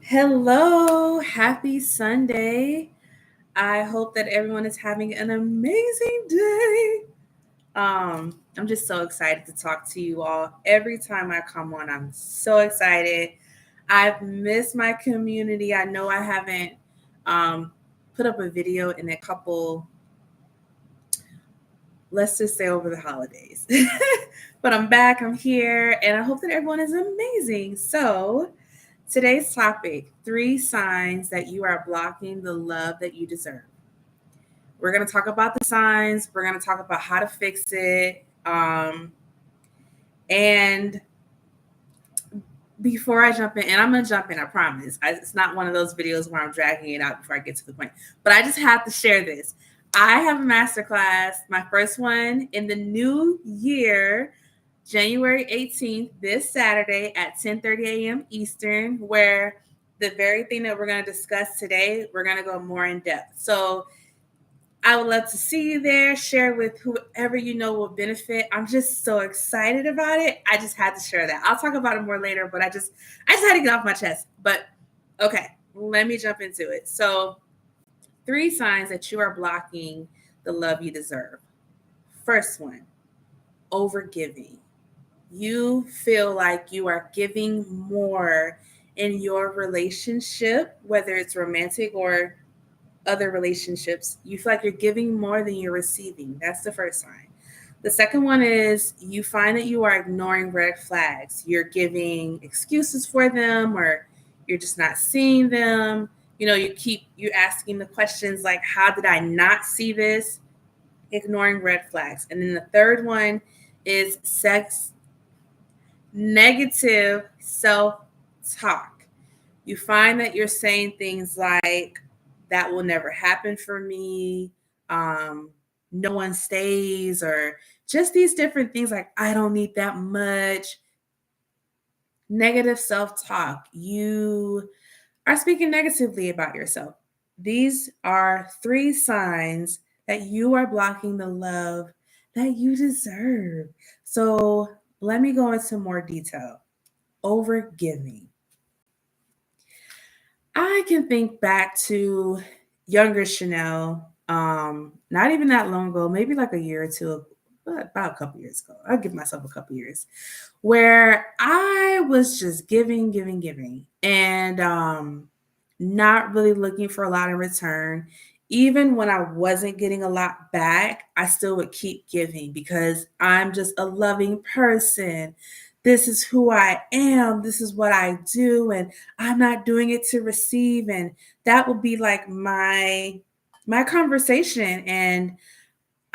Hello, happy Sunday. I hope that everyone is having an amazing day. I'm just so excited to talk to you all. Every time I come on, I'm so excited. I've missed my community. I know I haven't um, put up a video in a couple, let's just say over the holidays. But I'm back, I'm here, and I hope that everyone is amazing. So, today's topic: 3 signs that you are blocking the love that you deserve. We're going to talk about the signs, we're going to talk about how to fix it. And before I jump in, and I'm going to jump in, I promise. It's not one of those videos where I'm dragging it out before I get to the point, but I just have to share this. I have a masterclass, my first one in the new year, January 18th, this Saturday at 10:30 a.m. Eastern, where the very thing that we're going to discuss today, we're going to go more in depth. So I would love to see you there, share with whoever you know will benefit. I'm just so excited about it. I just had to share that. I'll talk about it more later, but I just had to get off my chest. But okay, let me jump into it. So, 3 signs that you are blocking the love you deserve. First one, overgiving. You feel like you are giving more in your relationship, whether it's romantic or other relationships, you feel like you're giving more than you're receiving. That's the first sign. The second one is you find that you are ignoring red flags. You're giving excuses for them, or you're just not seeing them. You asking the questions like, how did I not see this? Ignoring red flags. And then the third one is negative self talk. You find that you're saying things like, that will never happen for me, um, no one stays, or just these different things like, I don't need that much. Negative self talk. You are speaking negatively about yourself. These are 3 signs that you are blocking the love that you deserve. So let me go into more detail. Overgiving. I can think back to younger Chanel, not even that long ago, maybe like a year or two, but about a couple years ago. I'll give myself a couple years where I was just giving, giving, giving, and not really looking for a lot in return. Even when I wasn't getting a lot back, I still would keep giving because I'm just a loving person. This is who I am. This is what I do. And I'm not doing it to receive. And that would be like my conversation. And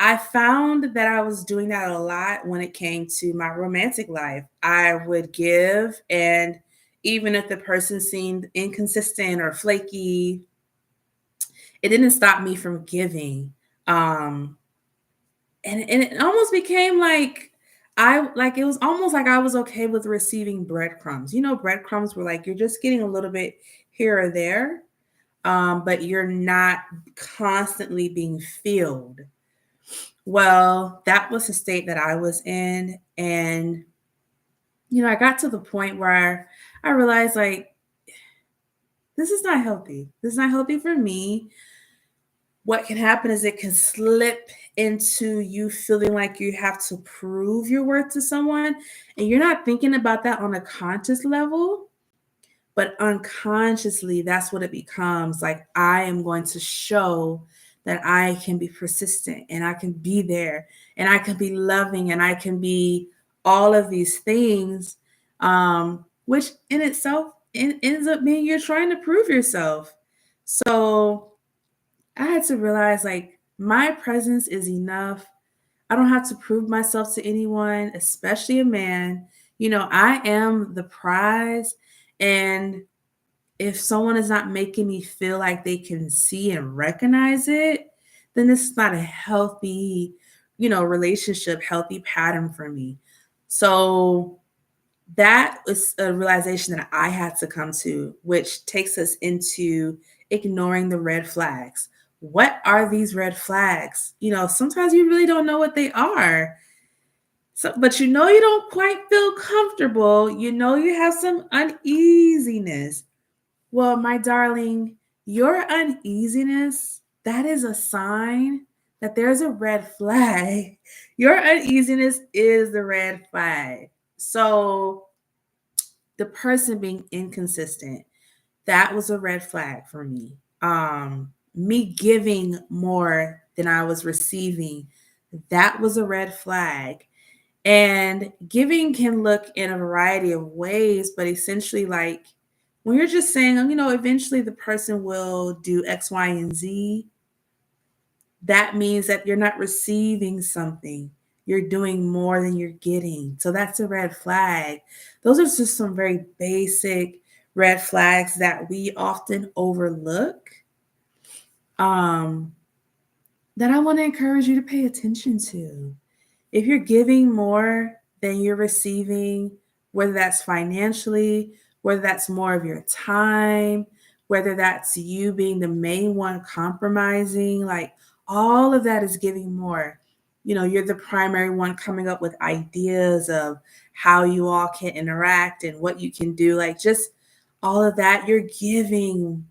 I found that I was doing that a lot when it came to my romantic life. I would give, and even if the person seemed inconsistent or flaky, it didn't stop me from giving. Um, and it almost became like it was almost like I was okay with receiving breadcrumbs. Breadcrumbs were like you're just getting a little bit here or there, but you're not constantly being filled. Well, that was the state that I was in. And, I got to the point where I realized, like, this is not healthy. This is not healthy for me. What can happen is it can slip into you feeling like you have to prove your worth to someone. And you're not thinking about that on a conscious level, but unconsciously, that's what it becomes. Like, I am going to show that I can be persistent and I can be there and I can be loving and I can be all of these things, which in itself ends up being you're trying to prove yourself. So I had to realize like my presence is enough. I don't have to prove myself to anyone, especially a man. I am the prize. And if someone is not making me feel like they can see and recognize it, then this is not a healthy, relationship, healthy pattern for me. So that was a realization that I had to come to, which takes us into ignoring the red flags. What are these red flags? Sometimes you really don't know what they are. So, but you don't quite feel comfortable. You have some uneasiness. Well, my darling, your uneasiness, that is a sign that there's a red flag. Your uneasiness is the red flag. So the person being inconsistent, that was a red flag for me. Me giving more than I was receiving, that was a red flag. And giving can look in a variety of ways, but essentially, like when you're just saying, eventually the person will do X, Y, and Z, that means that you're not receiving something. You're doing more than you're getting. So that's a red flag. Those are just some very basic red flags that we often overlook. Um, that I want to encourage you to pay attention to. If you're giving more than you're receiving, whether that's financially, whether that's more of your time, whether that's you being the main one compromising, like all of that is giving more. You're the primary one coming up with ideas of how you all can interact and what you can do. Like just all of that, you're giving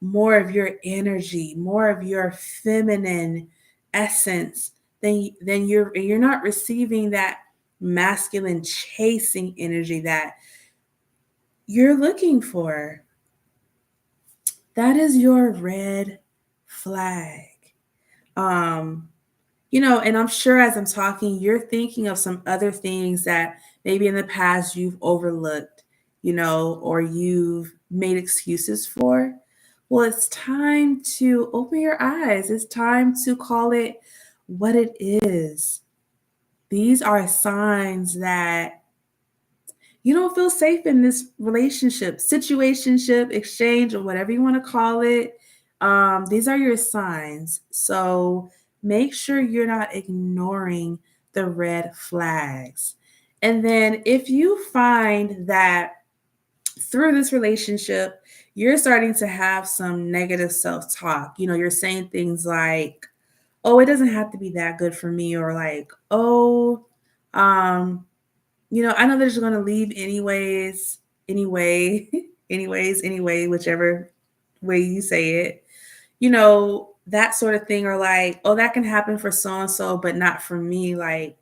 more of your energy, more of your feminine essence than you're not receiving that masculine chasing energy that you're looking for. That is your red flag. Um and I'm sure as I'm talking, you're thinking of some other things that maybe in the past you've overlooked, or you've made excuses for. Well, it's time to open your eyes. It's time to call it what it is. These are signs that you don't feel safe in this relationship, situationship, exchange, or whatever you want to call it. These are your signs. So make sure you're not ignoring the red flags. And then if you find that through this relationship, you're starting to have some negative self talk, you're saying things like, oh, it doesn't have to be that good for me, or like, oh, um, I know they're just going to leave anyways, anyway, anyways, anyway, whichever way you say it, that sort of thing. Or like, oh, that can happen for so and so, but not for me. Like,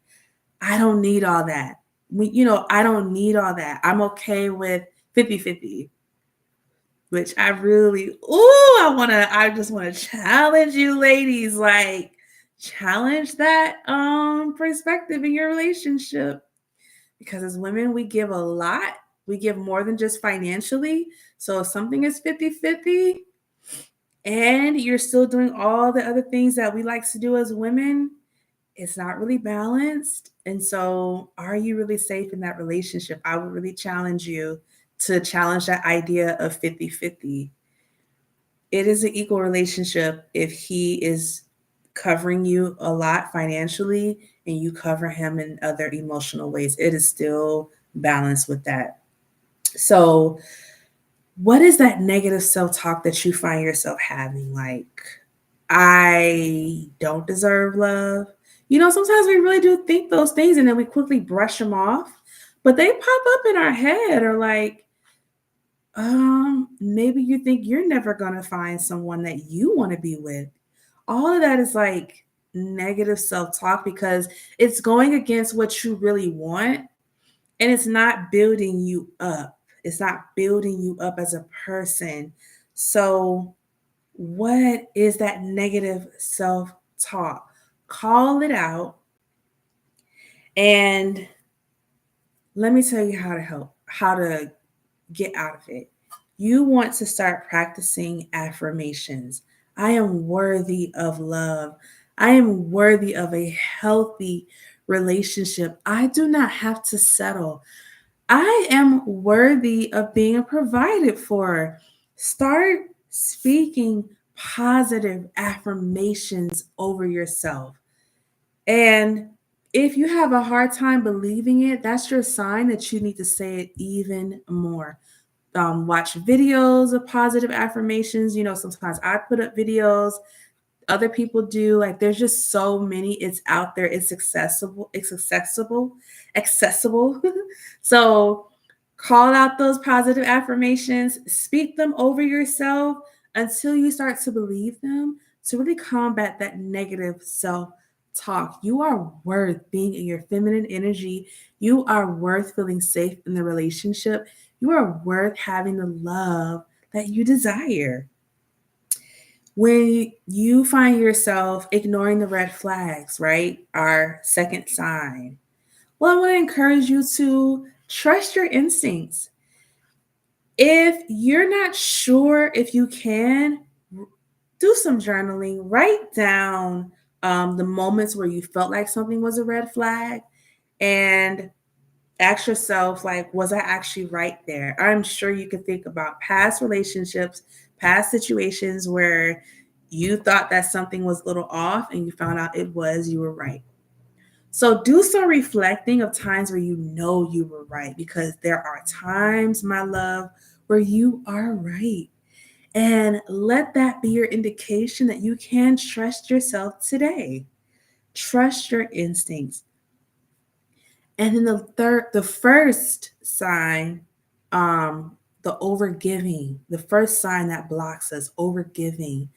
I don't need all that. I don't need all that. I'm okay with 50-50, which I just want to challenge you ladies, like challenge that perspective in your relationship. Because as women, we give a lot. We give more than just financially. So if something is 50-50 and you're still doing all the other things that we like to do as women, it's not really balanced. And so are you really safe in that relationship? I would really challenge you to challenge that idea of 50-50. It is an equal relationship if he is covering you a lot financially and you cover him in other emotional ways. It is still balanced with that. So, what is that negative self talk that you find yourself having? Like, I don't deserve love. Sometimes we really do think those things and then we quickly brush them off, but they pop up in our head. Or like, maybe you think you're never gonna find someone that you want to be with. All of that is like negative self-talk because it's going against what you really want, and it's not building you up. It's not building you up as a person. So what is that negative self-talk? Call it out, and let me tell you how to get out of it. You want to start practicing affirmations. I am worthy of love. I am worthy of a healthy relationship. I do not have to settle. I am worthy of being provided for. Start speaking positive affirmations over yourself. And if you have a hard time believing it, that's your sign that you need to say it even more. Watch videos of positive affirmations. Sometimes I put up videos, other people do. Like, there's just so many. It's out there. It's accessible. Accessible. So Call out those positive affirmations, speak them over yourself until you start to believe them to really combat that negative self talk. You are worth being in your feminine energy. You are worth feeling safe in the relationship. You are worth having the love that you desire. When you find yourself ignoring the red flags, right? Our second sign. Well, I want to encourage you to trust your instincts. If you're not sure if you can, do some journaling. Write down the moments where you felt like something was a red flag and ask yourself, like, was I actually right there? I'm sure you could think about past relationships, past situations where you thought that something was a little off and you found out it was, you were right. So do some reflecting of times where you know you were right, because there are times, my love, where you are right. And let that be your indication that you can trust yourself today. Trust your instincts. And then the first sign, the overgiving, the first sign that blocks us, overgiving.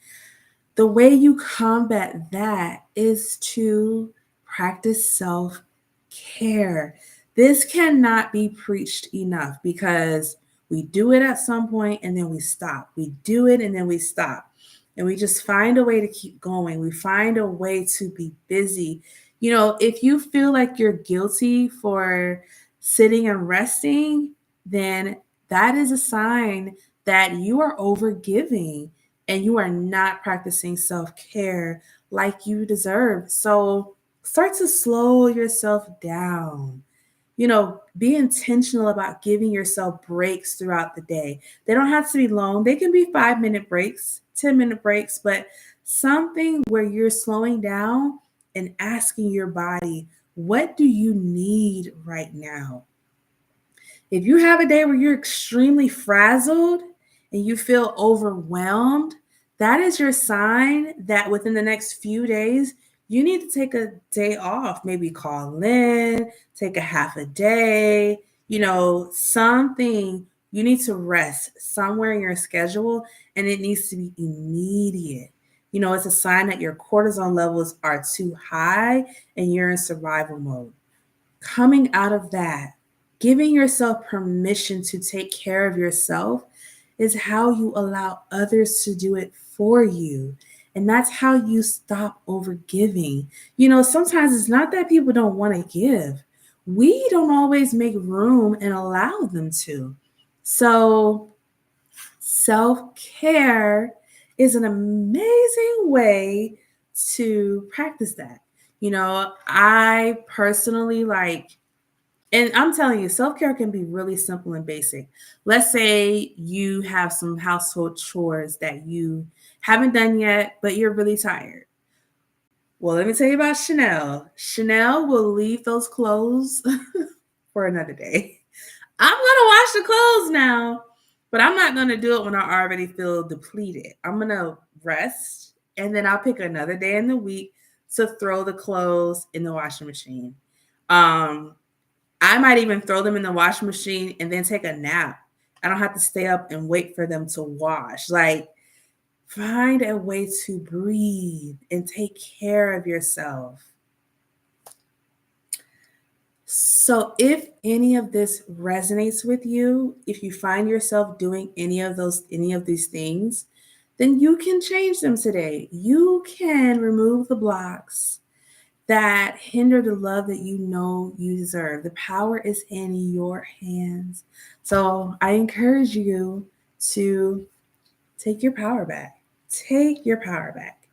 The way you combat that is to practice self care. This cannot be preached enough because we do it at some point and then we stop. We do it and then we stop. And we just find a way to keep going. We find a way to be busy. You know, if you feel like you're guilty for sitting and resting, then that is a sign that you are overgiving and you are not practicing self care like you deserve. So start to slow yourself down. You know, be intentional about giving yourself breaks throughout the day. They don't have to be long, they can be 5-minute breaks, 10-minute breaks, but something where you're slowing down and asking your body, what do you need right now? If you have a day where you're extremely frazzled and you feel overwhelmed, that is your sign that within the next few days, you need to take a day off, maybe call in, take a half a day, something. You need to rest somewhere in your schedule and it needs to be immediate. It's a sign that your cortisol levels are too high and you're in survival mode. Coming out of that, giving yourself permission to take care of yourself is how you allow others to do it for you. And that's how you stop overgiving. Sometimes it's not that people don't want to give, we don't always make room and allow them to. So, self care is an amazing way to practice that. I personally and I'm telling you, self care can be really simple and basic. Let's say you have some household chores that you haven't done yet, but you're really tired. Well, let me tell you about Chanel. Chanel will leave those clothes for another day. I'm going to wash the clothes now, but I'm not going to do it when I already feel depleted. I'm going to rest and then I'll pick another day in the week to throw the clothes in the washing machine. I might even throw them in the washing machine and then take a nap. I don't have to stay up and wait for them to wash. Find a way to breathe and take care of yourself. So if any of this resonates with you, if you find yourself doing any of these things, then you can change them today. You can remove the blocks that hinder the love that you know you deserve. The power is in your hands. So I encourage you to take your power back. Take your power back.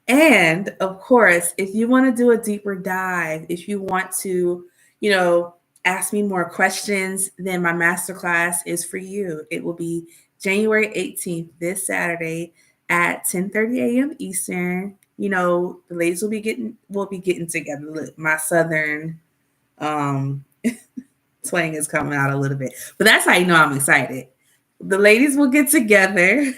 And of course, if you want to do a deeper dive, if you want to, ask me more questions, then my masterclass is for you. It will be January 18th, this Saturday at 10:30 a.m. Eastern. The ladies will be getting together. Look, my southern twang is coming out a little bit. But that's how you know I'm excited. The ladies will get together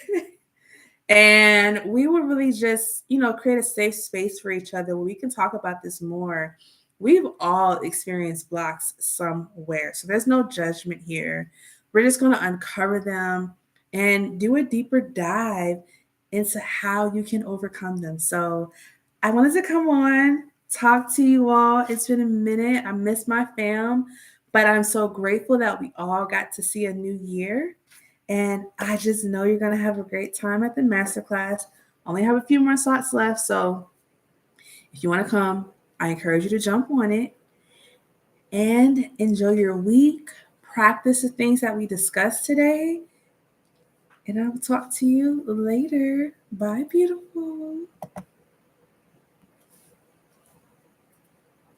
and we will really just, create a safe space for each other where we can talk about this more, we've all experienced blocks somewhere. So there's no judgment here. We're just going to uncover them and do a deeper dive into how you can overcome them. So I wanted to come on, talk to you all. It's been a minute. I miss my fam, but I'm so grateful that we all got to see a new year. And I just know you're going to have a great time at the masterclass. Only have a few more slots left. So if you want to come, I encourage you to jump on it and enjoy your week. Practice the things that we discussed today. And I will talk to you later. Bye, beautiful.